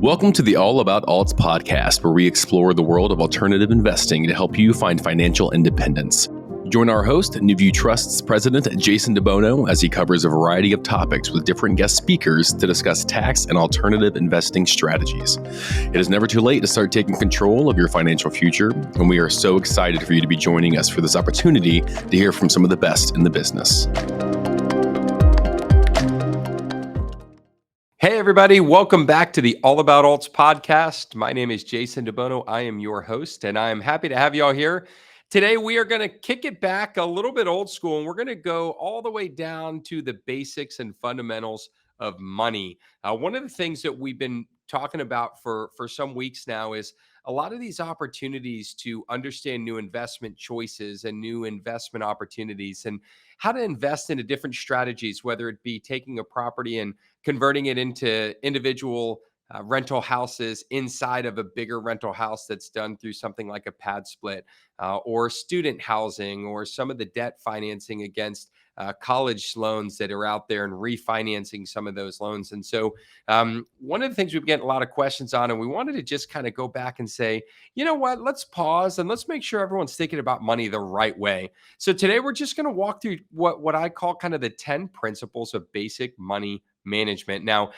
Welcome to the All About Alts podcast, where we explore the world of alternative investing to help you find financial independence. Join our host, NewView Trust's president, Jason DeBono, as he covers a variety of topics with different guest speakers to discuss tax and alternative investing strategies. It is never too late to start taking control of your financial future, and we are so excited for you to be joining us for this opportunity to hear from some of the best in the business. Hey, everybody. Welcome back to the All About Alts podcast. My name is Jason DeBono. I am your host, and I'm happy to have you all here. Today, we are going to kick it back a little bit old school, and we're going to go all the way down to the basics and fundamentals of money. One of the things that we've been talking about for some weeks now is a lot of these opportunities to understand new investment choices and new investment opportunities and how to invest into different strategies, whether it be taking a property and converting it into individual rental houses inside of a bigger rental house that's done through something like a pad split, or student housing, or some of the debt financing against college loans that are out there and refinancing some of those loans. And so one of the things we've getting a lot of questions on, and we wanted to just kind of go back and say, you know what, let's pause and let's make sure everyone's thinking about money the right way. So today we're just going to walk through what I call kind of the 10 principles of basic money management. Now,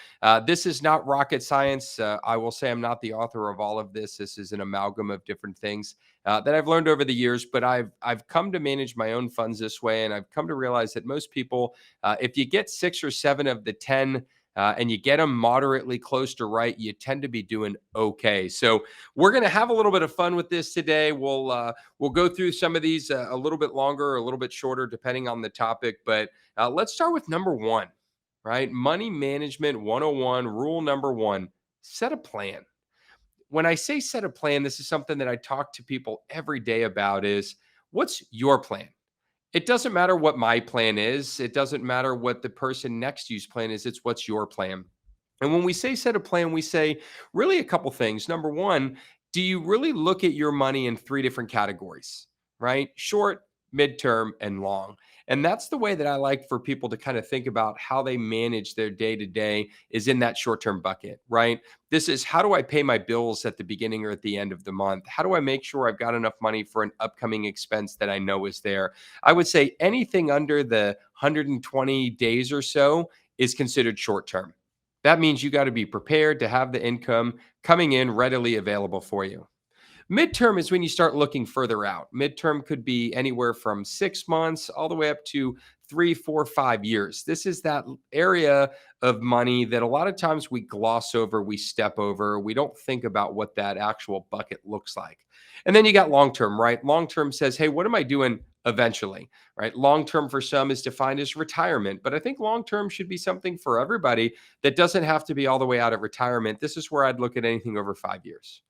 this is not rocket science. I will say I'm not the author of all of this. This is an amalgam of different things that I've learned over the years, but I've come to manage my own funds this way, and I've come to realize that most people, if you get 6 or 7 of the 10 and you get them moderately close to right, you tend to be doing okay. So we're going to have a little bit of fun with this today. We'll go through some of these a little bit longer, or a little bit shorter, depending on the topic. But let's start with number one. Right? Money Management 101, rule number one, set a plan. When I say set a plan, this is something that I talk to people every day about is, what's your plan? It doesn't matter what my plan is. It doesn't matter what the person next to you's plan is. It's what's your plan. And when we say set a plan, we say really a couple things. Number one, do you really look at your money in 3 different categories, right? Short, midterm, and long. And that's the way that I like for people to kind of think about how they manage their day to day, is in that short-term bucket, right? This is, how do I pay my bills at the beginning or at the end of the month? How do I make sure I've got enough money for an upcoming expense that I know is there? I would say anything under the 120 days or so is considered short-term. That means you got to be prepared to have the income coming in readily available for you. Midterm is when you start looking further out. Midterm could be anywhere from 6 months all the way up to 3, 4, 5 years. This is that area of money that a lot of times we gloss over, we step over, we don't think about what that actual bucket looks like. And then you got long term, right? Long term says, hey, what am I doing eventually, right? Long term for some is defined as retirement, but I think long term should be something for everybody that doesn't have to be all the way out of retirement. This is where I'd look at anything over 5 years.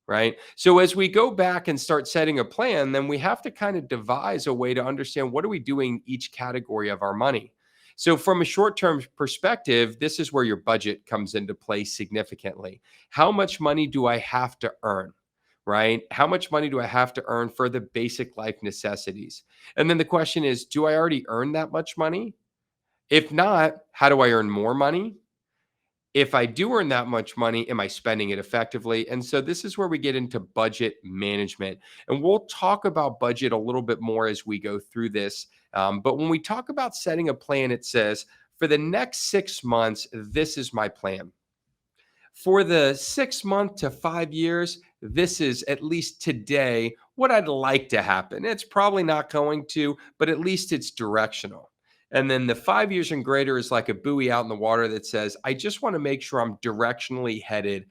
Right. So as we go back and start setting a plan, then we have to kind of devise a way to understand, what are we doing each category of our money. So from a short-term perspective, this is where your budget comes into play significantly. How much money do I have to earn? Right? How much money do I have to earn for the basic life necessities? And then the question is, do I already earn that much money? If not, how do I earn more money? If I do earn that much money, am I spending it effectively? And so this is where we get into budget management. And we'll talk about budget a little bit more as we go through this. But when we talk about setting a plan, it says, for the next 6 months, this is my plan. For the 6 month to 5 years, this is, at least today, what I'd like to happen. It's probably not going to, but at least it's directional. And then the 5 years and greater is like a buoy out in the water that says, I just want to make sure I'm directionally headed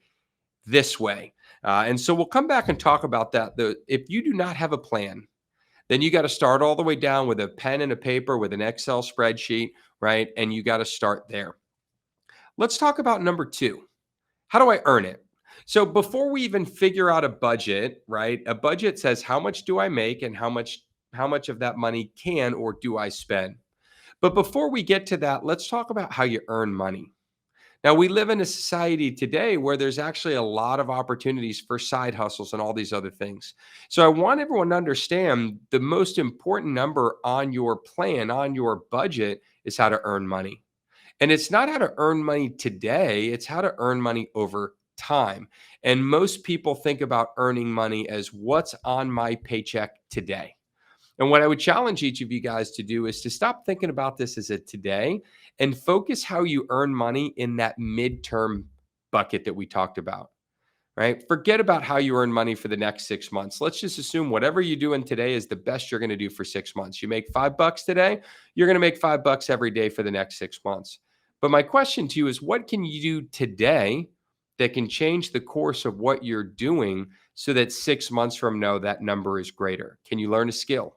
this way. And so we'll come back and talk about that. If you do not have a plan, then you got to start all the way down with a pen and a paper with an Excel spreadsheet, right? And you got to start there. Let's talk about number 2. How do I earn it? So before we even figure out a budget, right? A budget says, how much do I make and how much of that money can or do I spend? But before we get to that, let's talk about how you earn money. Now, we live in a society today where there's actually a lot of opportunities for side hustles and all these other things. So I want everyone to understand the most important number on your plan, on your budget, is how to earn money. And it's not how to earn money today, it's how to earn money over time. And most people think about earning money as what's on my paycheck today. And what I would challenge each of you guys to do is to stop thinking about this as a today and focus how you earn money in that midterm bucket that we talked about, right? Forget about how you earn money for the next 6 months. Let's just assume whatever you're doing today is the best you're going to do for 6 months. You make $5 today, you're going to make $5 every day for the next 6 months. But my question to you is, what can you do today that can change the course of what you're doing so that 6 months from now, that number is greater? Can you learn a skill?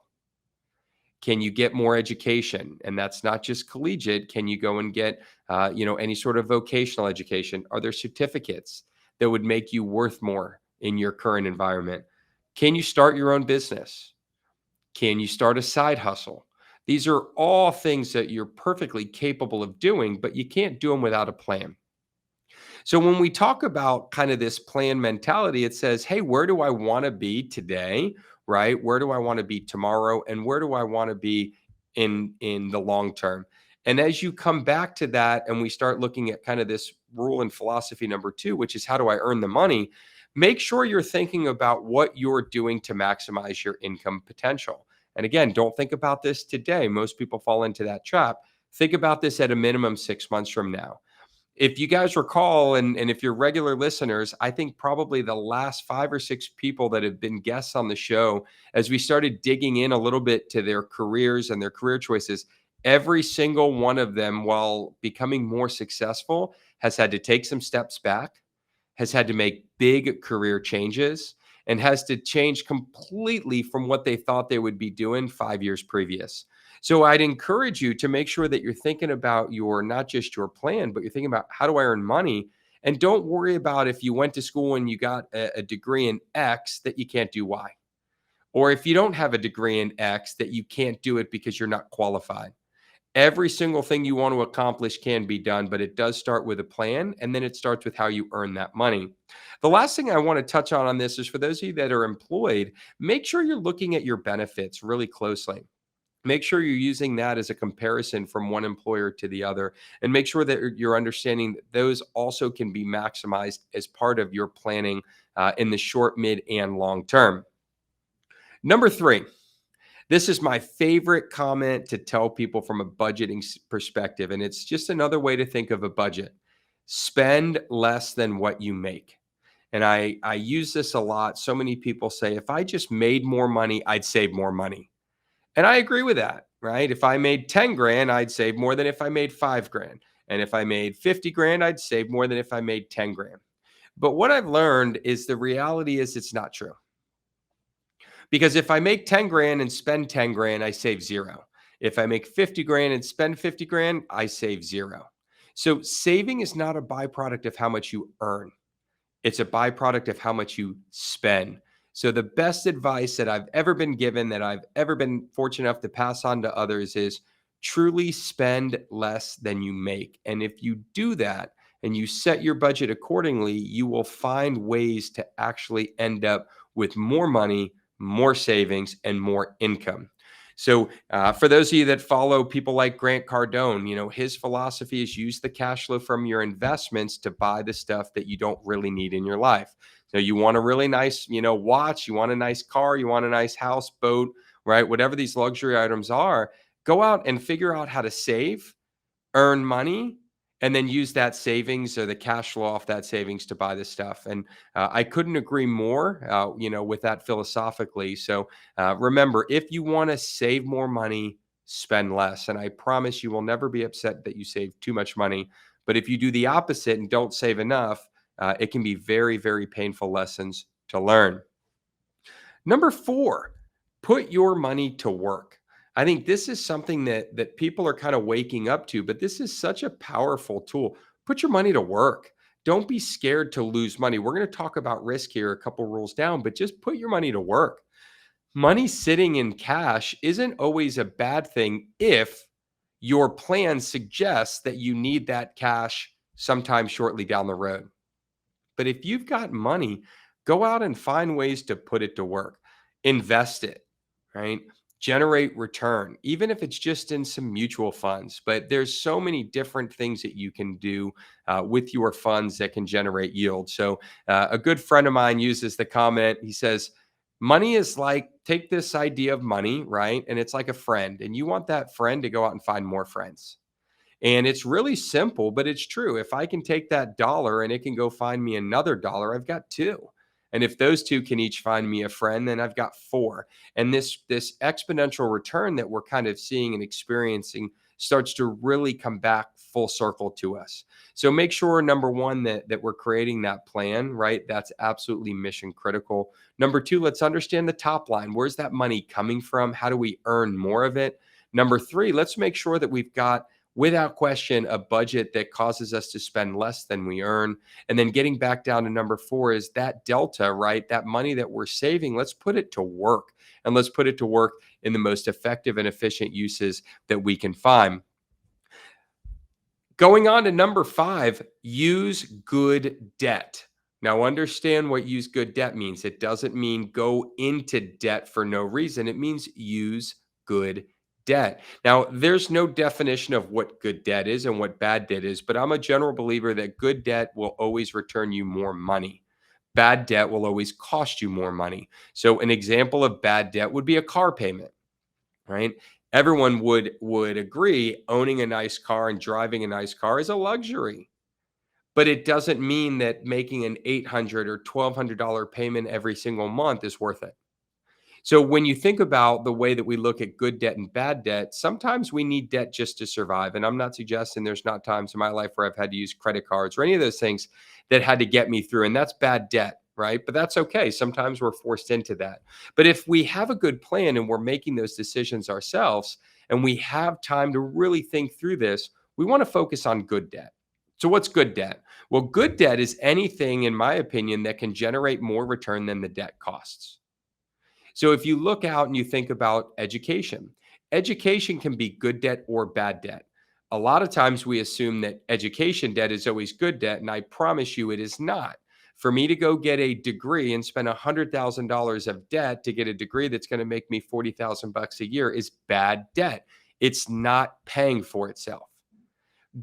Can you get more education? And that's not just collegiate. Can you go and get, any sort of vocational education? Are there certificates that would make you worth more in your current environment? Can you start your own business? Can you start a side hustle? These are all things that you're perfectly capable of doing, but you can't do them without a plan. So when we talk about kind of this plan mentality, it says, hey, where do I want to be today? Right? Where do I want to be tomorrow? And where do I want to be in the long term? And as you come back to that and we start looking at kind of this rule and philosophy number 2, which is how do I earn the money? Make sure you're thinking about what you're doing to maximize your income potential. And again, don't think about this today. Most people fall into that trap. Think about this at a minimum 6 months from now. If you guys recall, and if you're regular listeners, I think probably the last 5 or 6 people that have been guests on the show, as we started digging in a little bit to their careers and their career choices, every single one of them, while becoming more successful, has had to take some steps back, has had to make big career changes, and has to change completely from what they thought they would be doing 5 years previous. So I'd encourage you to make sure that you're thinking about your, not just your plan, but you're thinking about how do I earn money? And don't worry about if you went to school and you got a degree in X that you can't do Y. Or if you don't have a degree in X that you can't do it because you're not qualified. Every single thing you want to accomplish can be done, but it does start with a plan, and then it starts with how you earn that money. The last thing I want to touch on this is for those of you that are employed, make sure you're looking at your benefits really closely. Make sure you're using that as a comparison from one employer to the other, and make sure that you're understanding that those also can be maximized as part of your planning in the short, mid, and long term. Number 3, this is my favorite comment to tell people from a budgeting perspective, and it's just another way to think of a budget. Spend less than what you make. And I use this a lot. So many people say, if I just made more money, I'd save more money. And I agree with that, right? If I made 10 grand, I'd save more than if I made 5 grand. And if I made 50 grand, I'd save more than if I made 10 grand. But what I've learned is the reality is it's not true. Because if I make 10 grand and spend 10 grand, I save zero. If I make 50 grand and spend 50 grand, I save zero. So saving is not a byproduct of how much you earn. It's a byproduct of how much you spend. So the best advice that I've ever been given, that I've ever been fortunate enough to pass on to others, is truly spend less than you make. And if you do that and you set your budget accordingly, you will find ways to actually end up with more money, more savings, and more income. So for those of you that follow people like Grant Cardone, his philosophy is use the cash flow from your investments to buy the stuff that you don't really need in your life. So you want a really nice, watch, you want a nice car, you want a nice house, boat, right? Whatever these luxury items are, go out and figure out how to save, earn money, and then use that savings or the cash flow off that savings to buy this stuff. And I couldn't agree more, with that philosophically. So remember, if you want to save more money, spend less. And I promise you will never be upset that you save too much money. But if you do the opposite and don't save enough, it can be very, very painful lessons to learn. Number 4, put your money to work. I think this is something that people are kind of waking up to, but this is such a powerful tool. Put your money to work. Don't be scared to lose money. We're going to talk about risk here a couple rules down, but just put your money to work. Money sitting in cash isn't always a bad thing if your plan suggests that you need that cash sometime shortly down the road. But if you've got money, go out and find ways to put it to work. Invest it, right? generate return, even if it's just in some mutual funds. But there's so many different things that you can do with your funds that can generate yield. So a good friend of mine uses the comment. He says, money is like, take this idea of money, right? And it's like a friend, and you want that friend to go out and find more friends. And it's really simple, but it's true. If I can take that dollar and it can go find me another dollar, I've got two. And if those two can each find me a friend, then I've got four. And this exponential return that we're kind of seeing and experiencing starts to really come back full circle to us. So make sure, number one, that we're creating that plan, right? That's absolutely mission critical. Number two, let's understand the top line. Where's that money coming from? How do we earn more of it? Number three, let's make sure that we've got, without question, a budget that causes us to spend less than we earn. And then getting back down to number four is that delta, right? That money that we're saving, let's put it to work, and let's put it to work in the most effective and efficient uses that we can find. Going on to number five, use good debt. Now, understand what use good debt means. It doesn't mean go into debt for no reason. It means use good debt. Now, there's no definition of what good debt is and what bad debt is, but I'm a general believer that good debt will always return you more money. Bad debt will always cost you more money. So, an example of bad debt would be a car payment, right? Everyone would agree owning a nice car and driving a nice car is a luxury, but it doesn't mean that making an $800 or $1,200 payment every single month is worth it. So when you think about the way that we look at good debt and bad debt, sometimes we need debt just to survive. And I'm not suggesting there's not times in my life where I've had to use credit cards or any of those things that had to get me through. And that's bad debt, right? But that's okay. Sometimes we're forced into that. But if we have a good plan and we're making those decisions ourselves and we have time to really think through this, we want to focus on good debt. So what's good debt? Well, good debt is anything, in my opinion, that can generate more return than the debt costs. So if you look out and you think about education, education can be good debt or bad debt. A lot of times we assume that education debt is always good debt, and I promise you it is not. For me to go get a degree and spend $100,000 of debt to get a degree that's going to make me $40,000 a year is bad debt. It's not paying for itself.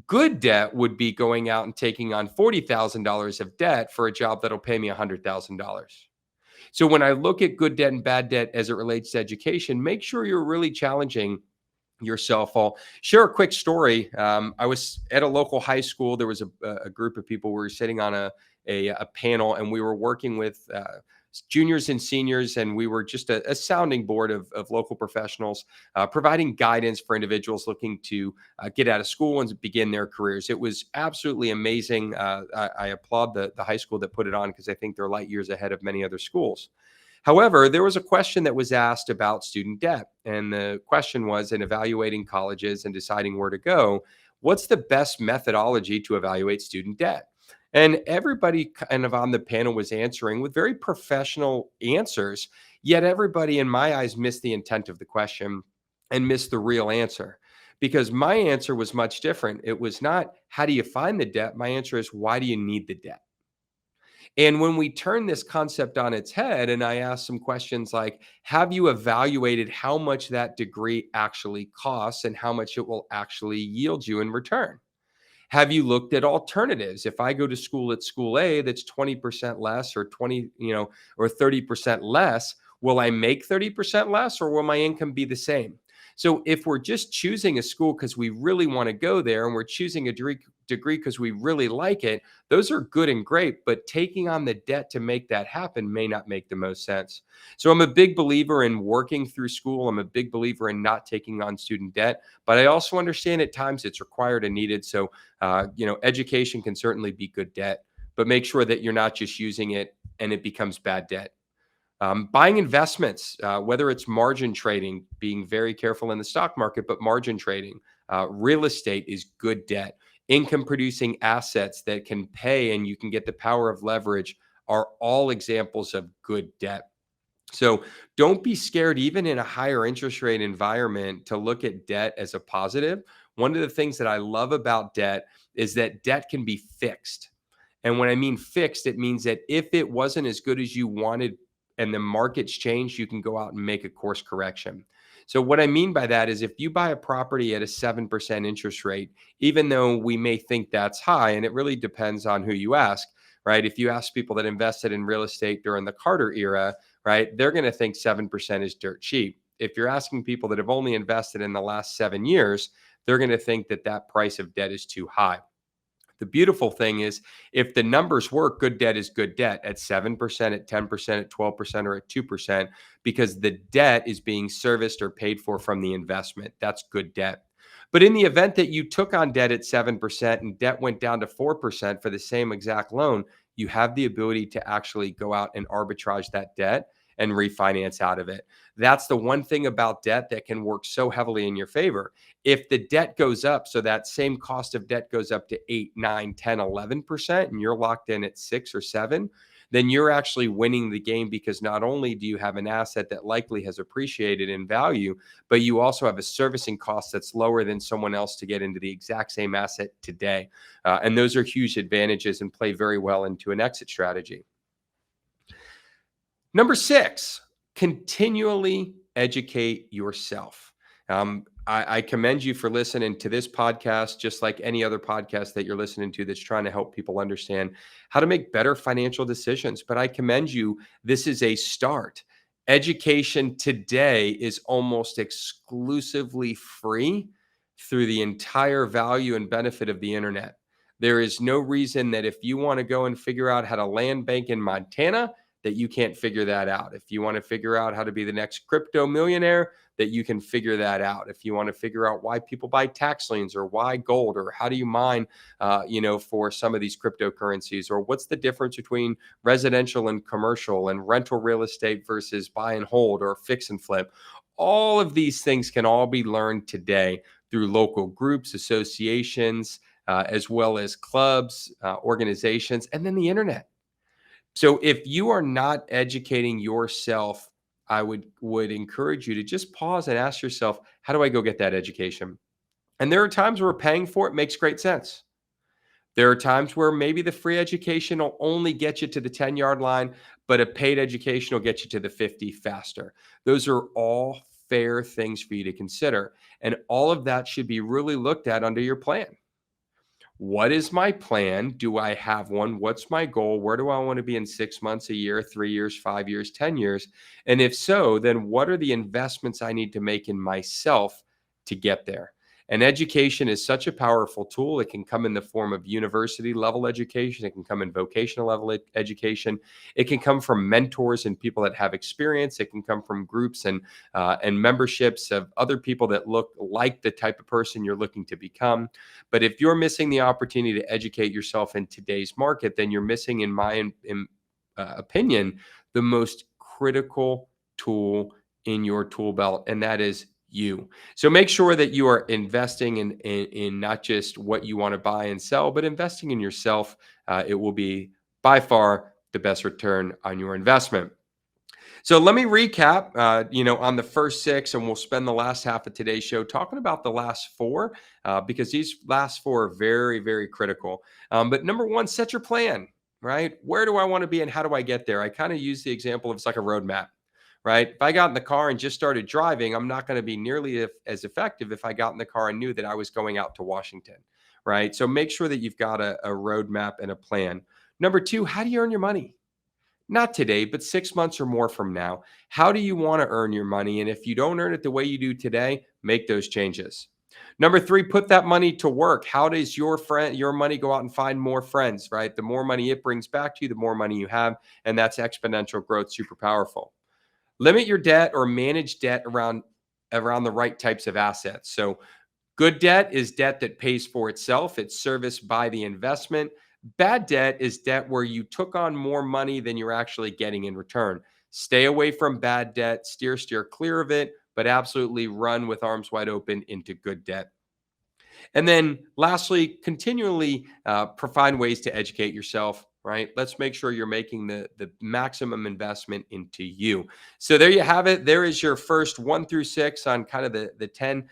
Good debt would be going out and taking on $40,000 of debt for a job that'll pay me $100,000. So when I look at good debt and bad debt as it relates to education, make sure you're really challenging yourself. I'll share a quick story. I was at a local high school. There was a group of people. We were sitting on a panel, and we were working with juniors and seniors, and we were just a sounding board of local professionals, providing guidance for individuals looking to get out of school and begin their careers. It was absolutely amazing. I applaud the high school that put it on, because I think they're light years ahead of many other schools. However, there was a question that was asked about student debt. And the question was, in evaluating colleges and deciding where to go, what's the best methodology to evaluate student debt? And everybody kind of on the panel was answering with very professional answers, yet everybody, in my eyes, missed the intent of the question and missed the real answer. Because my answer was much different. It was not, how do you find the debt? My answer is, why do you need the debt? And when we turn this concept on its head, and I ask some questions like, have you evaluated how much that degree actually costs and how much it will actually yield you in return? Have you looked at alternatives? If I go to school at school A that's 20% less, or 20, or 30% less, will I make 30% less, or will my income be the same? So if we're just choosing a school because we really want to go there, and we're choosing a degree because we really like it, those are good and great, but taking on the debt to make that happen may not make the most sense. So I'm a big believer in working through school. I'm a big believer in not taking on student debt, but I also understand at times it's required and needed. So, education can certainly be good debt, but make sure that you're not just using it and it becomes bad debt. Buying investments, whether it's margin trading, being very careful in the stock market, but margin trading, real estate is good debt. Income producing assets that can pay and you can get the power of leverage are all examples of good debt. So don't be scared, even in a higher interest rate environment, to look at debt as a positive. One of the things that I love about debt is that debt can be fixed. And when I mean fixed, it means that if it wasn't as good as you wanted and the markets changed, you can go out and make a course correction. So what I mean by that is if you buy a property at a 7% interest rate, even though we may think that's high, and it really depends on who you ask, right? If you ask people that invested in real estate during the Carter era, right, they're going to think 7% is dirt cheap. If you're asking people that have only invested in the last 7 years, they're going to think that that price of debt is too high. The beautiful thing is if the numbers work, good debt is good debt at 7%, at 10%, at 12%, or at 2%, because the debt is being serviced or paid for from the investment. That's good debt. But in the event that you took on debt at 7% and debt went down to 4% for the same exact loan, you have the ability to actually go out and arbitrage that debt and refinance out of it. That's the one thing about debt that can work so heavily in your favor. If the debt goes up, so that same cost of debt goes up to 8, 9, 10, 11%, and you're locked in at 6 or 7, then you're actually winning the game, because not only do you have an asset that likely has appreciated in value, but you also have a servicing cost that's lower than someone else to get into the exact same asset today. And those are huge advantages and play very well into an exit strategy. Number 6, continually educate yourself. I commend you for listening to this podcast, just like any other podcast that you're listening to that's trying to help people understand how to make better financial decisions. But I commend you. This is a start. Education today is almost exclusively free through the entire value and benefit of the internet. There is no reason that if you want to go and figure out how to land bank in Montana, that you can't figure that out. If you want to figure out how to be the next crypto millionaire, that you can figure that out. If you want to figure out why people buy tax liens, or why gold, or how do you mine, for some of these cryptocurrencies, or what's the difference between residential and commercial and rental real estate versus buy and hold or fix and flip. All of these things can all be learned today through local groups, associations, as well as clubs, organizations, and then the internet. So if you are not educating yourself, I would encourage you to just pause and ask yourself, how do I go get that education? And there are times where paying for it makes great sense. There are times where maybe the free education will only get you to the 10-yard line, but a paid education will get you to the 50 faster. Those are all fair things for you to consider. And all of that should be really looked at under your plan. What is my plan? Do I have one? What's my goal? Where do I want to be in 6 months, a year, 3 years, 5 years, 10 years? And if so, then what are the investments I need to make in myself to get there? And education is such a powerful tool. It can come in the form of university level education. It can come in vocational level education. It can come from mentors and people that have experience. It can come from groups and memberships of other people that look like the type of person you're looking to become. But if you're missing the opportunity to educate yourself in today's market, then you're missing, in my opinion, the most critical tool in your tool belt, and that is you. So make sure that you are investing in not just what you want to buy and sell, but investing in yourself. It will be by far the best return on your investment. So let me recap, on the first 6, and we'll spend the last half of today's show talking about the last 4, because these last 4 are very, very critical. But number 1, set your plan, right? Where do I want to be and how do I get there? I kind of use the example of it's like a roadmap, right? If I got in the car and just started driving, I'm not going to be nearly as effective if I got in the car and knew that I was going out to Washington, right? So make sure that you've got a roadmap and a plan. Number 2, how do you earn your money? Not today, but 6 months or more from now. How do you want to earn your money? And if you don't earn it the way you do today, make those changes. Number 3, put that money to work. How does your money go out and find more friends, right? The more money it brings back to you, the more money you have. And that's exponential growth, super powerful. Limit your debt or manage debt around the right types of assets. So good debt is debt that pays for itself. It's serviced by the investment. Bad debt is debt where you took on more money than you're actually getting in return. Stay away from bad debt, steer clear of it, but absolutely run with arms wide open into good debt. And then lastly, continually find ways to educate yourself. right? Let's make sure you're making the maximum investment into you. So there you have it. There is your first 1 through 6 on kind of the 10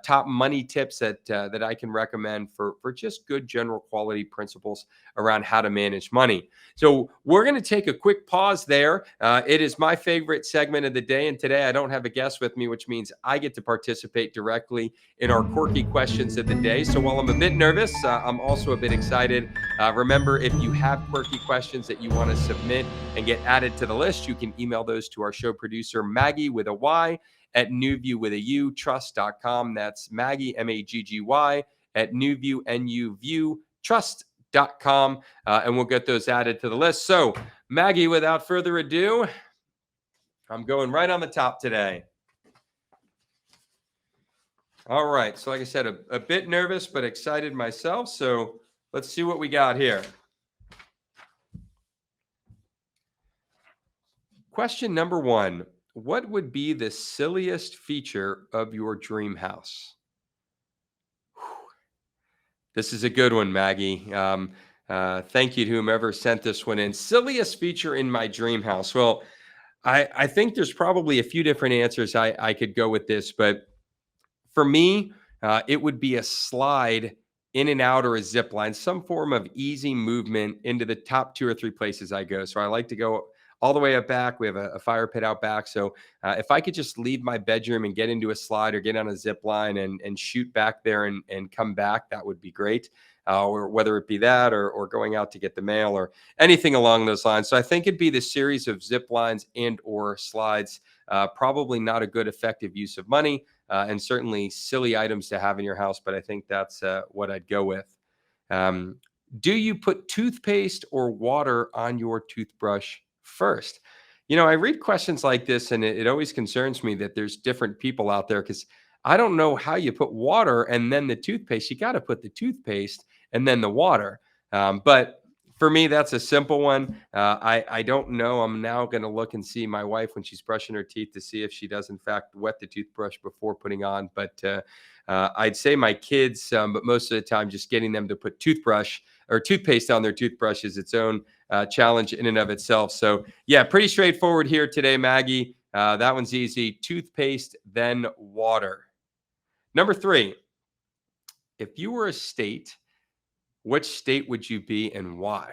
top money tips that I can recommend for just good general quality principles around how to manage money. So we're going to take a quick pause there. It is my favorite segment of the day, and today I don't have a guest with me, which means I get to participate directly in our quirky questions of the day. So while I'm a bit nervous, I'm also a bit excited. Remember, if you have quirky questions that you want to submit and get added to the list, you can email those to our show producer, Maggie with a Y at Newview with a U trust.com. That's Maggie, Maggy at Newview, N-U-View trust.com. And we'll get those added to the list. So, Maggie, without further ado, I'm going right on the top today. All right. So, like I said, a bit nervous, but excited myself. So, let's see what we got here. Question number 1. What would be the silliest feature of your dream house? This is a good one, Maggie. Thank you to whomever sent this one in. Silliest feature in my dream house. Well, I think there's probably a few different answers I could go with this, but for me, it would be a slide in and out or a zip line, some form of easy movement into the top 2 or 3 places I go. So I like to go all the way up back. We have a fire pit out back. So if I could just leave my bedroom and get into a slide or get on a zip line and shoot back there and come back, that would be great. Or whether it be that or going out to get the mail or anything along those lines. So I think it'd be the series of zip lines and or slides. Probably not a good effective use of money. And certainly silly items to have in your house, but I think that's what I'd go with. Um, do you put toothpaste or water on your toothbrush first? I read questions like this, and it always concerns me that there's different people out there because I don't know how you put water and then the toothpaste. You got to put the toothpaste and then the water. But for me, that's a simple one. I don't know. I'm now going to look and see my wife when she's brushing her teeth to see if she does, in fact, wet the toothbrush before putting on. But I'd say my kids, but most of the time, just getting them to put toothbrush or toothpaste on their toothbrush is its own challenge in and of itself. So, yeah, pretty straightforward here today, Maggie. That one's easy. Toothpaste, then water. Number 3, if you were a state, which state would you be and why?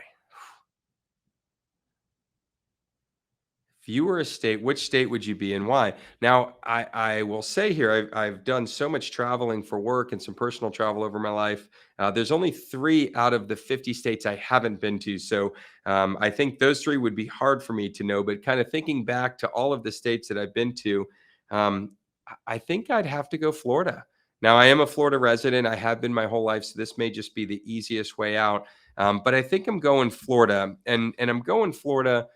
If you were a state, which state would you be and why? Now, I will say here, I've done so much traveling for work and some personal travel over my life. There's only 3 out of the 50 states I haven't been to. So I think those 3 would be hard for me to know. But kind of thinking back to all of the states that I've been to, um, I think I'd have to go Florida. Now, I am a Florida resident. I have been my whole life. So this may just be the easiest way out. But I think I'm going Florida. And I'm going Florida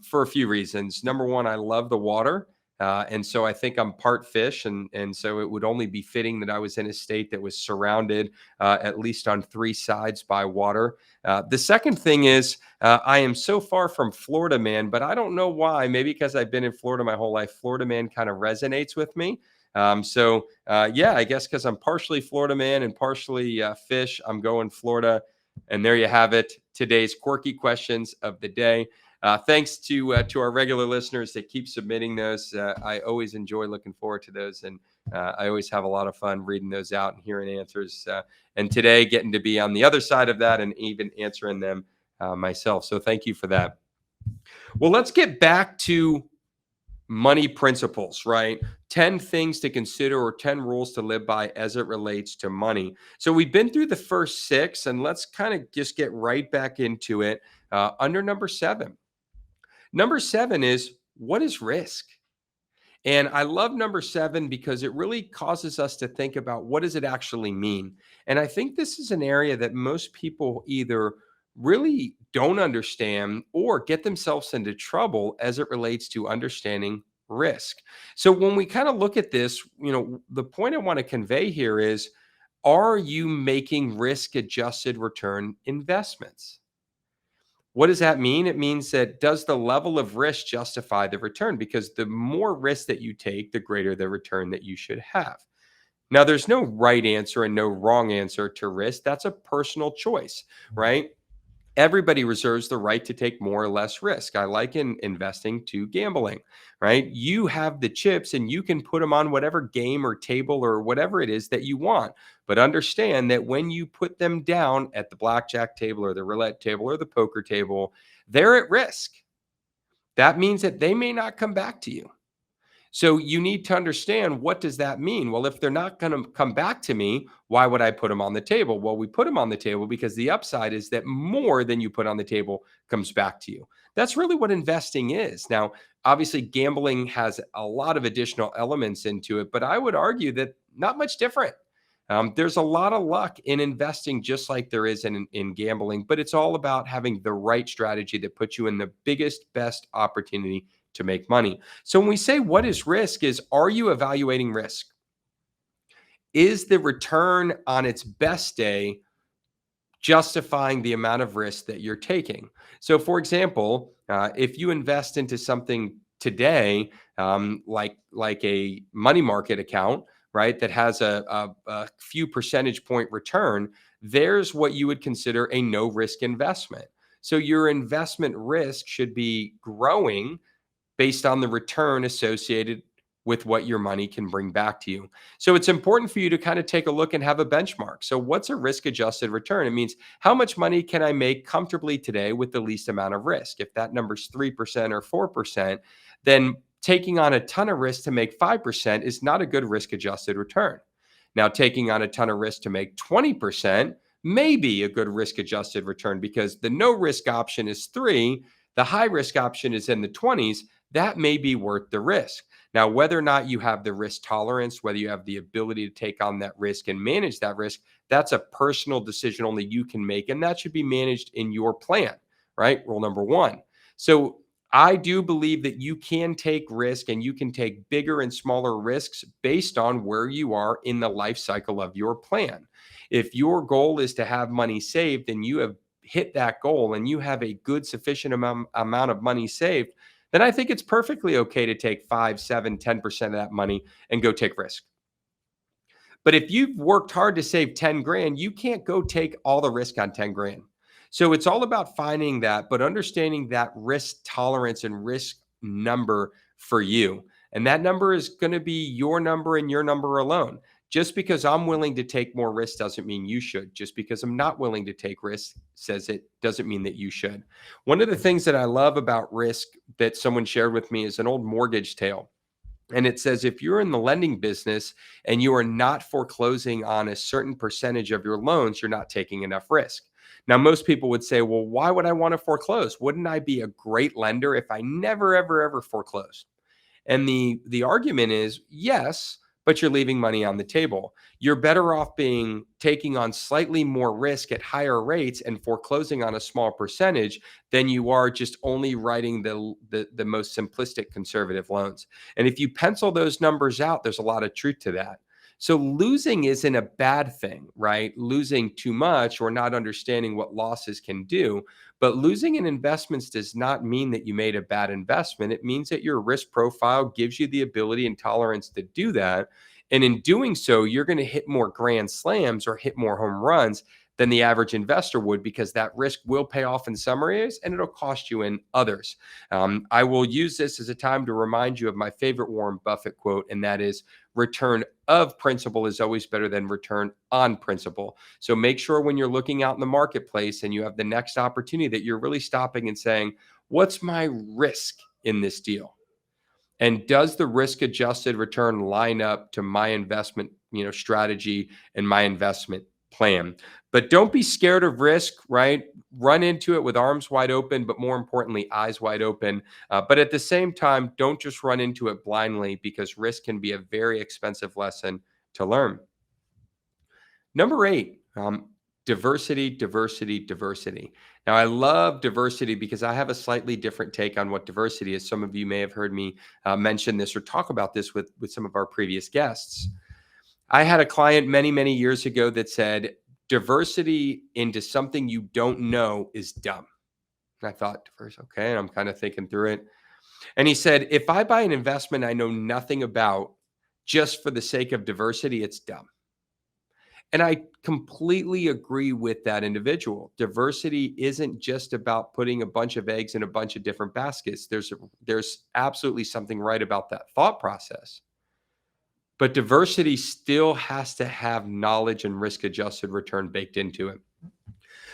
for a few reasons. Number 1, I love the water. And so I think I'm part fish. And so it would only be fitting that I was in a state that was surrounded at least on 3 sides by water. The second thing is I am so far from Florida man, but I don't know why. Maybe because I've been in Florida my whole life. Florida man kind of resonates with me. Yeah, I guess because I'm partially Florida man and partially fish, I'm going Florida. And there you have it. Today's quirky questions of the day. Thanks to our regular listeners that keep submitting those. I always enjoy looking forward to those, and I always have a lot of fun reading those out and hearing answers. And today, getting to be on the other side of that and even answering them myself. So thank you for that. Well, let's get back to money principles, right? 10 things to consider or 10 rules to live by as it relates to money. So we've been through the first 6, and let's kind of just get right back into it under number 7. Number 7 is, what is risk? And I love number 7 because it really causes us to think about what does it actually mean? And I think this is an area that most people either really don't understand or get themselves into trouble as it relates to understanding risk. So when we kind of look at this, the point I want to convey here is, are you making risk adjusted return investments? What does that mean? It means that does the level of risk justify the return? Because the more risk that you take, the greater the return that you should have. Now, there's no right answer and no wrong answer to risk. That's a personal choice, right? Everybody reserves the right to take more or less risk. I liken investing to gambling, right? You have the chips and you can put them on whatever game or table or whatever it is that you want. But understand that when you put them down at the blackjack table or the roulette table or the poker table, they're at risk. That means that they may not come back to you. So you need to understand, what does that mean? Well, if they're not going to come back to me, why would I put them on the table? Well, we put them on the table because the upside is that more than you put on the table comes back to you. That's really what investing is. Now, obviously, gambling has a lot of additional elements into it, but I would argue that not much different. There's a lot of luck in investing, just like there is in gambling, but it's all about having the right strategy that puts you in the biggest, best opportunity to make money. So when we say what is risk, is are you evaluating risk? Is the return on its best day justifying the amount of risk that you're taking? So, for example, if you invest into something today, like a money market account, right, that has a few percentage point return, there's what you would consider a no risk investment. So your investment risk should be growing based on the return associated with what your money can bring back to you. So it's important for you to kind of take a look and have a benchmark. So what's a risk adjusted return? It means, how much money can I make comfortably today with the least amount of risk? If that number's 3% or 4%, then taking on a ton of risk to make 5% is not a good risk adjusted return. Now, taking on a ton of risk to make 20% may be a good risk adjusted return, because the no risk option is 3, the high risk option is in the 20s. That may be worth the risk. Now, whether or not you have the risk tolerance, whether you have the ability to take on that risk and manage that risk, that's a personal decision only you can make. And that should be managed in your plan, right? Rule number one. So I do believe that you can take risk, and you can take bigger and smaller risks based on where you are in the life cycle of your plan. If your goal is to have money saved and you have hit that goal and you have a good sufficient amount of money saved, then I think it's perfectly okay to take 5, 7, 10% of that money and go take risk. But if you've worked hard to save 10 grand, you can't go take all the risk on 10 grand. So it's all about finding that, but understanding that risk tolerance and risk number for you. And that number is going to be your number and your number alone. Just because I'm willing to take more risk doesn't mean you should. Just because I'm not willing to take risk says it doesn't mean that you should. One of the things that I love about risk that someone shared with me is an old mortgage tale. And it says, if you're in the lending business and you are not foreclosing on a certain percentage of your loans, you're not taking enough risk. Now, most people would say, well, why would I want to foreclose? Wouldn't I be a great lender if I never, ever, ever foreclosed? And the argument is, yes, but you're leaving money on the table. You're better off being taking on slightly more risk at higher rates and foreclosing on a small percentage than you are just only writing the most simplistic conservative loans. And if you pencil those numbers out, there's a lot of truth to that. So losing isn't a bad thing, right? Losing too much or not understanding what losses can do. But losing in investments does not mean that you made a bad investment. It means that your risk profile gives you the ability and tolerance to do that. And in doing so, you're going to hit more grand slams or hit more home runs than the average investor would, because that risk will pay off in some areas and it'll cost you in others. I will use this as a time to remind you of my favorite Warren Buffett quote, and that is, return of principal is always better than return on principal. So make sure when you're looking out in the marketplace and you have the next opportunity that you're really stopping and saying, what's my risk in this deal? And does the risk adjusted return line up to my investment, strategy and my investment plan? But don't be scared of risk, right? Run into it with arms wide open, but more importantly, eyes wide open. But at the same time, don't just run into it blindly, because risk can be a very expensive lesson to learn. Number 8, diversity, diversity, diversity. Now, I love diversity because I have a slightly different take on what diversity is. Some of you may have heard me mention this or talk about this with some of our previous guests. I had a client many, many years ago that said, diversity into something you don't know is dumb. And I thought, diverse, okay. And I'm kind of thinking through it. And he said, if I buy an investment I know nothing about just for the sake of diversity, it's dumb. And I completely agree with that individual. Diversity isn't just about putting a bunch of eggs in a bunch of different baskets. There's absolutely something right about that thought process. But diversity still has to have knowledge and risk adjusted return baked into it.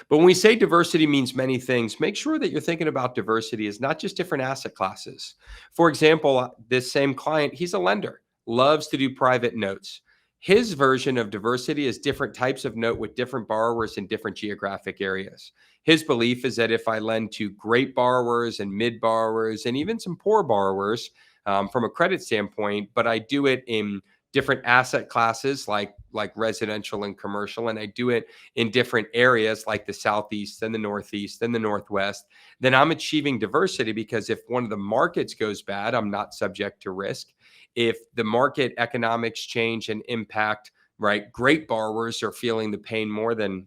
But when we say diversity means many things, make sure that you're thinking about diversity as not just different asset classes. For example, this same client, he's a lender, loves to do private notes. His version of diversity is different types of note with different borrowers in different geographic areas. His belief is that if I lend to great borrowers and mid borrowers and even some poor borrowers from a credit standpoint, but I do it in different asset classes like residential and commercial, and I do it in different areas like the Southeast and the Northeast and the Northwest, then I'm achieving diversity because if one of the markets goes bad, I'm not subject to risk. If the market economics change and impact, right, great borrowers are feeling the pain more than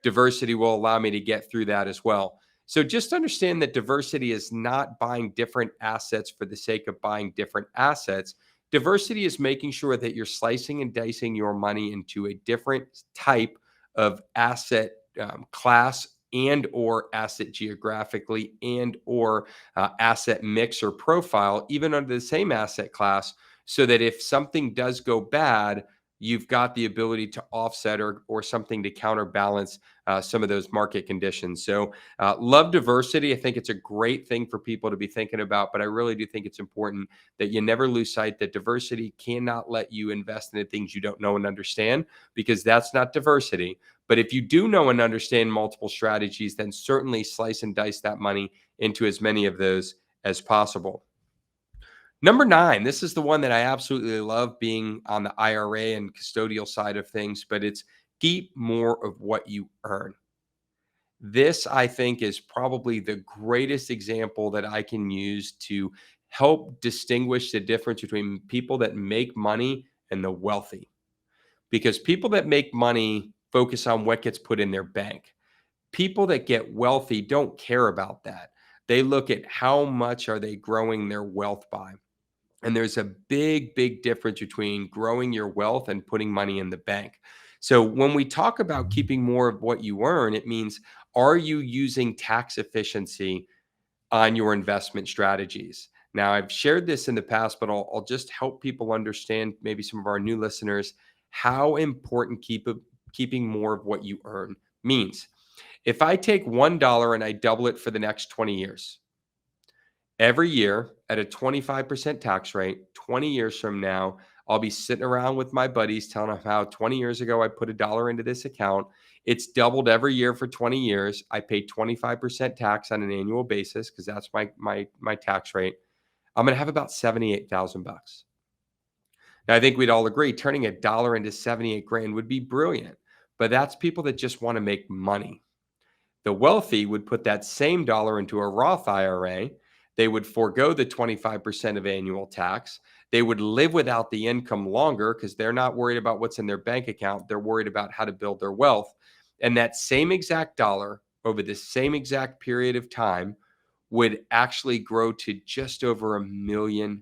diversity will allow me to get through that as well. So just understand that diversity is not buying different assets for the sake of buying different assets. Diversity is making sure that you're slicing and dicing your money into a different type of asset class and or asset geographically and or asset mix or profile, even under the same asset class, so that if something does go bad, you've got the ability to offset or something to counterbalance some of those market conditions. So love diversity. I think it's a great thing for people to be thinking about, but I really do think it's important that you never lose sight that diversity cannot let you invest in the things you don't know and understand, because that's not diversity. But if you do know and understand multiple strategies, then certainly slice and dice that money into as many of those as possible. Number 9, this is the one that I absolutely love being on the IRA and custodial side of things, but it's keep more of what you earn. This, I think, is probably the greatest example that I can use to help distinguish the difference between people that make money and the wealthy. Because people that make money focus on what gets put in their bank. People that get wealthy don't care about that. They look at how much are they growing their wealth by. And there's a big, big difference between growing your wealth and putting money in the bank. So when we talk about keeping more of what you earn, it means, are you using tax efficiency on your investment strategies? Now, I've shared this in the past, but I'll just help people understand, maybe some of our new listeners, how important keeping more of what you earn means. If I take $1 and I double it for the next 20 years, every year at a 25% tax rate, 20 years from now, I'll be sitting around with my buddies telling them how 20 years ago I put $1 into this account. It's doubled every year for 20 years. I pay 25% tax on an annual basis because that's my tax rate. I'm going to have about 78,000 bucks. Now, I think we'd all agree turning $1 into 78 grand would be brilliant, but that's people that just want to make money. The wealthy would put that same dollar into a Roth IRA. They would forego the 25% of annual tax. They would live without the income longer because they're not worried about what's in their bank account. They're worried about how to build their wealth. And that same exact dollar over the same exact period of time would actually grow to just over $1 million.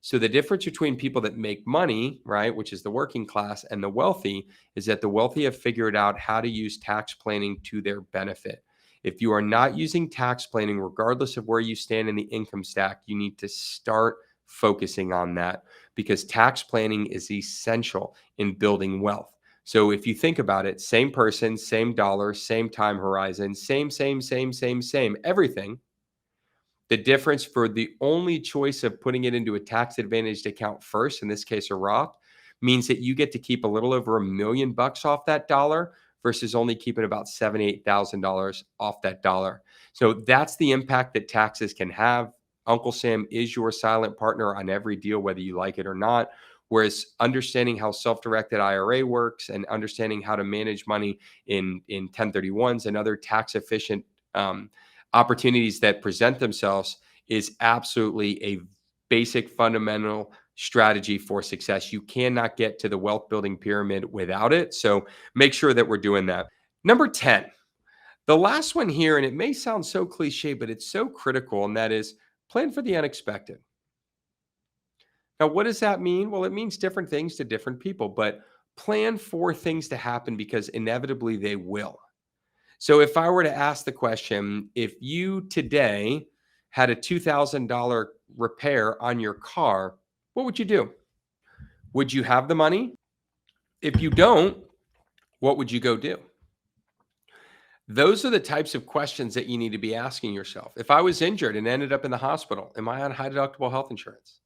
So the difference between people that make money, right, which is the working class, and the wealthy is that the wealthy have figured out how to use tax planning to their benefit. If you are not using tax planning, regardless of where you stand in the income stack, you need to start focusing on that, because tax planning is essential in building wealth. So if you think about it, same person, same dollar, same time horizon, same, everything. The difference for the only choice of putting it into a tax advantaged account first, in this case a Roth, means that you get to keep a little over $1 million off that dollar versus only keeping about $78,000 off that dollar. So that's the impact that taxes can have. Uncle Sam is your silent partner on every deal, whether you like it or not. Whereas understanding how self-directed IRA works and understanding how to manage money in 1031s and other tax efficient opportunities that present themselves is absolutely a basic fundamental strategy for success. You cannot get to the wealth building pyramid without it. So make sure that we're doing that. Number 10, the last one here, and it may sound so cliche, but it's so critical, and that is plan for the unexpected. Now, what does that mean? Well, it means different things to different people, but plan for things to happen because inevitably they will. So if I were to ask the question, if you today had a $2,000 repair on your car, what would you do? Would you have the money? If you don't, what would you go do? Those are the types of questions that you need to be asking yourself. If I was injured and ended up in the hospital, am I on high deductible health insurance?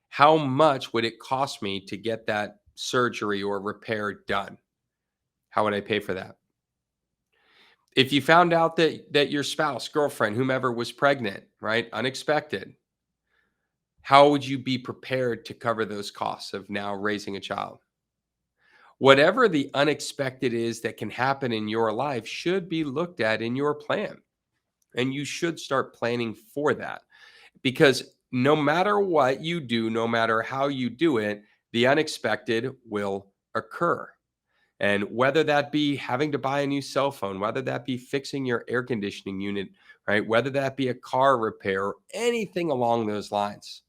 How much would it cost me to get that surgery or repair done? How would I pay for that? If you found out that your spouse, girlfriend, whomever was pregnant, right? Unexpected, how would you be prepared to cover those costs of now raising a child? Whatever the unexpected is that can happen in your life should be looked at in your plan. And you should start planning for that because no matter what you do, no matter how you do it, the unexpected will occur. And whether that be having to buy a new cell phone, whether that be fixing your air conditioning unit, right? Whether that be a car repair, anything along those lines,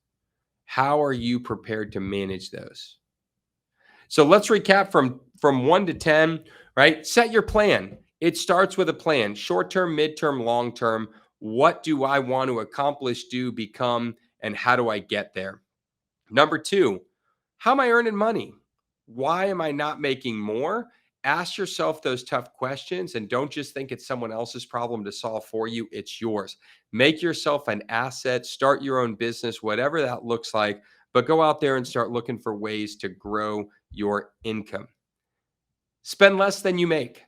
how are you prepared to manage those? So let's recap from 1 to 10, right? Set your plan. It starts with a plan, short-term, mid-term, long-term. What do I want to accomplish, do, become, and how do I get there? Number 2, how am I earning money? Why am I not making more? Ask yourself those tough questions and don't just think it's someone else's problem to solve for you. It's yours. Make yourself an asset, start your own business, whatever that looks like, but go out there and start looking for ways to grow your income. Spend less than you make,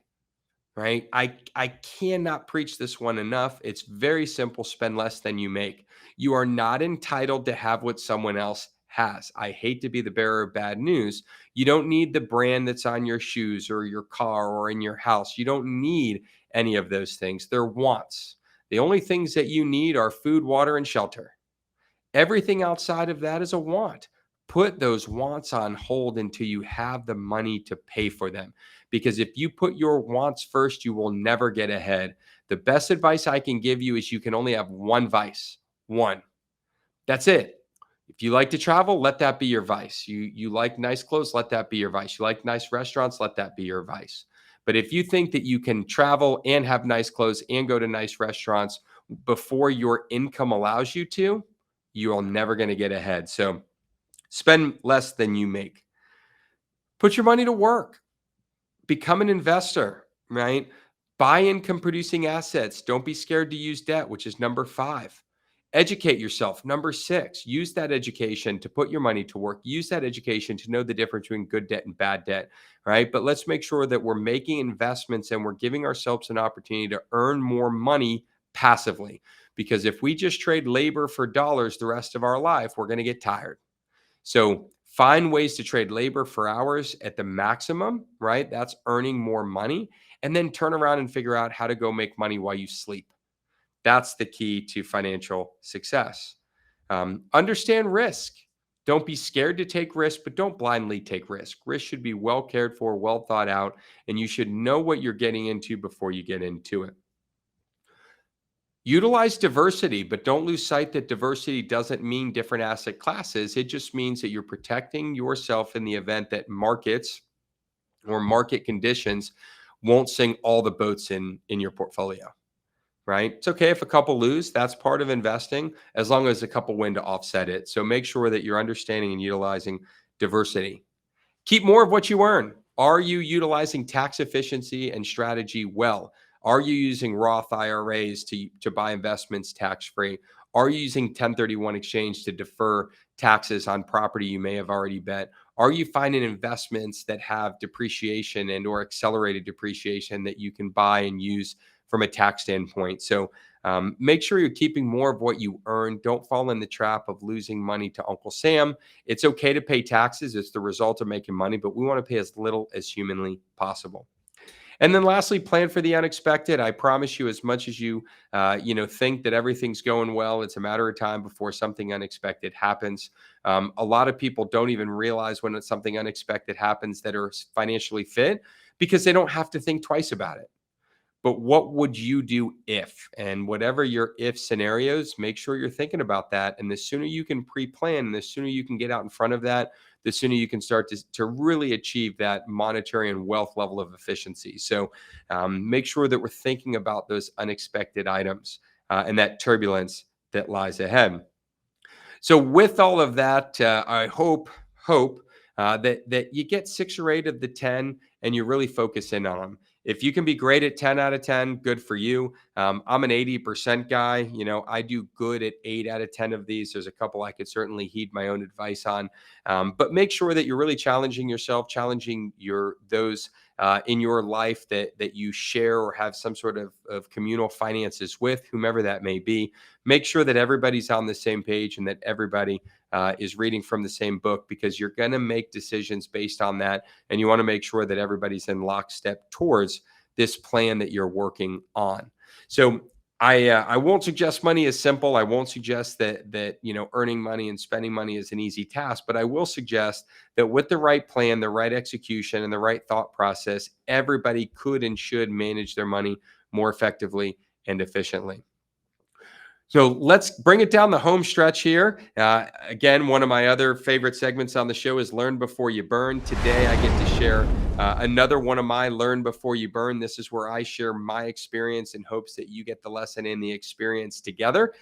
right? I cannot preach this one enough. It's very simple. Spend less than you make. You are not entitled to have what someone else has. I hate to be the bearer of bad news. You don't need the brand that's on your shoes or your car or in your house. You don't need any of those things. They're wants. The only things that you need are food, water, and shelter. Everything outside of that is a want. Put those wants on hold until you have the money to pay for them. Because if you put your wants first, you will never get ahead. The best advice I can give you is you can only have one vice. One. That's it. If you like to travel, let that be your vice. You like nice clothes, let that be your vice. You like nice restaurants, let that be your vice. But if you think that you can travel and have nice clothes and go to nice restaurants before your income allows you to, you are never going to get ahead. So spend less than you make. Put your money to work. Become an investor, right? Buy income producing assets. Don't be scared to use debt, which is number 5. Educate yourself. Number 6, use that education to put your money to work. Use that education to know the difference between good debt and bad debt, right? But let's make sure that we're making investments and we're giving ourselves an opportunity to earn more money passively. Because if we just trade labor for dollars the rest of our life, we're going to get tired. So find ways to trade labor for hours at the maximum, right? That's earning more money. And then turn around and figure out how to go make money while you sleep. That's the key to financial success. Understand risk. Don't be scared to take risk, but don't blindly take risk. Risk should be well cared for, well thought out, and you should know what you're getting into before you get into it. Utilize diversity, but don't lose sight that diversity doesn't mean different asset classes. It just means that you're protecting yourself in the event that markets or market conditions won't sing all the boats in your portfolio, right? It's okay if a couple lose. That's part of investing as long as a couple win to offset it. So make sure that you're understanding and utilizing diversity. Keep more of what you earn. Are you utilizing tax efficiency and strategy well? Are you using Roth IRAs to buy investments tax-free? Are you using 1031 exchange to defer taxes on property you may have already bet? Are you finding investments that have depreciation and or accelerated depreciation that you can buy and use from a tax standpoint? So make sure you're keeping more of what you earn. Don't fall in the trap of losing money to Uncle Sam. It's okay to pay taxes. It's the result of making money, but we want to pay as little as humanly possible. And then lastly, plan for the unexpected. I promise you, as much as you, think that everything's going well, it's a matter of time before something unexpected happens. A lot of people don't even realize when something unexpected happens that are financially fit because they don't have to think twice about it. But what would you do if? And whatever your if scenarios, make sure you're thinking about that. And the sooner you can pre-plan, and the sooner you can get out in front of that, the sooner you can start to really achieve that monetary and wealth level of efficiency. So make sure that we're thinking about those unexpected items and that turbulence that lies ahead. So with all of that, I hope that you get 6 or 8 of the 10 and you really focus in on them. If you can be great at 10 out of 10, good for you. I'm an 80% guy. I do good at 8 out of 10 of these. There's a couple I could certainly heed my own advice on. But make sure that you're really challenging yourself, challenging those in your life that you share or have some sort of communal finances with, whomever that may be. Make sure that everybody's on the same page and that everybody is reading from the same book, because you're going to make decisions based on that. And you want to make sure that everybody's in lockstep towards this plan that you're working on. So I won't suggest money is simple. I won't suggest that earning money and spending money is an easy task, but I will suggest that with the right plan, the right execution, and the right thought process, everybody could and should manage their money more effectively and efficiently. So let's bring it down the home stretch here. Again, one of my other favorite segments on the show is Learn Before You Burn. Today, I get to share another one of my Learn Before You Burn. This is where I share my experience in hopes that you get the lesson and the experience together,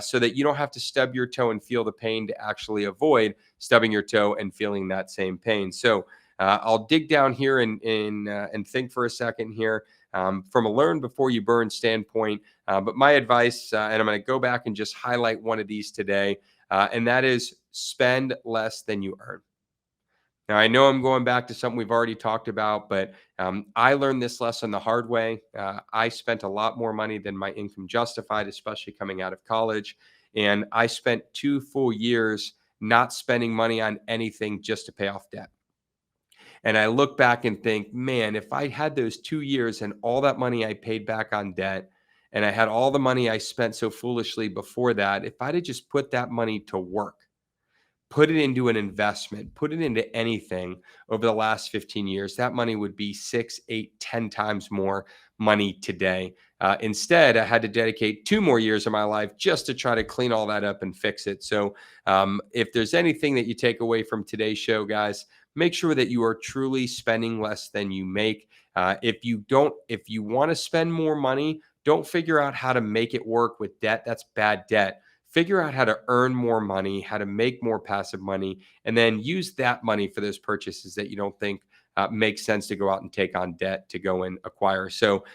so that you don't have to stub your toe and feel the pain to actually avoid stubbing your toe and feeling that same pain. So I'll dig down here and think for a second here. From a Learn Before You Burn standpoint. But my advice, and I'm going to go back and just highlight one of these today, and that is spend less than you earn. Now, I know I'm going back to something we've already talked about, but I learned this lesson the hard way. I spent a lot more money than my income justified, especially coming out of college. And I spent 2 full years not spending money on anything just to pay off debt. And I look back and think, man, if I had those 2 years and all that money I paid back on debt, and I had all the money I spent so foolishly before that, if I'd have just put that money to work, put it into an investment, put it into anything over the last 15 years, that money would be 6, 8, 10 times more money today. Instead, I had to dedicate 2 more years of my life just to try to clean all that up and fix it. So if there's anything that you take away from today's show, guys, make sure that you are truly spending less than you make. If you want to spend more money, don't figure out how to make it work with debt. That's bad debt. Figure out how to earn more money, how to make more passive money, and then use that money for those purchases that you don't think make sense to go out and take on debt to go and acquire. So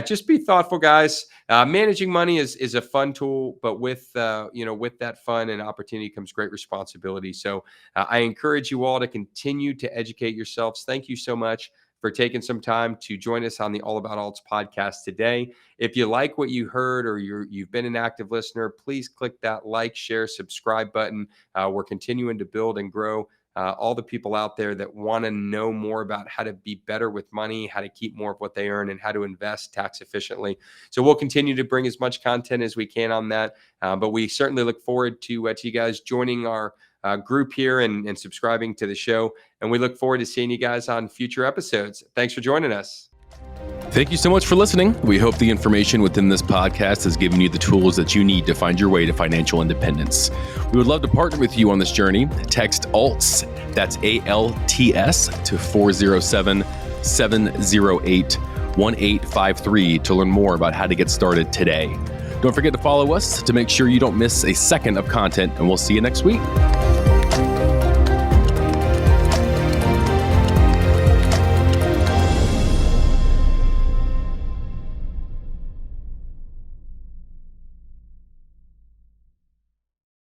just be thoughtful, guys. Managing money is a fun tool, but with that fun and opportunity comes great responsibility. So I encourage you all to continue to educate yourselves. Thank you so much for taking some time to join us on the All About Alts podcast today. If you like what you heard or you've been an active listener, please click that like, share, subscribe button. We're continuing to build and grow all the people out there that want to know more about how to be better with money, how to keep more of what they earn, and how to invest tax efficiently. So we'll continue to bring as much content as we can on that. But we certainly look forward to you guys joining our group here and subscribing to the show. And we look forward to seeing you guys on future episodes. Thanks for joining us. Thank you so much for listening. We hope the information within this podcast has given you the tools that you need to find your way to financial independence. We would love to partner with you on this journey. Text ALTS, that's ALTS, to 407-708-1853 to learn more about how to get started today. Don't forget to follow us to make sure you don't miss a second of content, and we'll see you next week.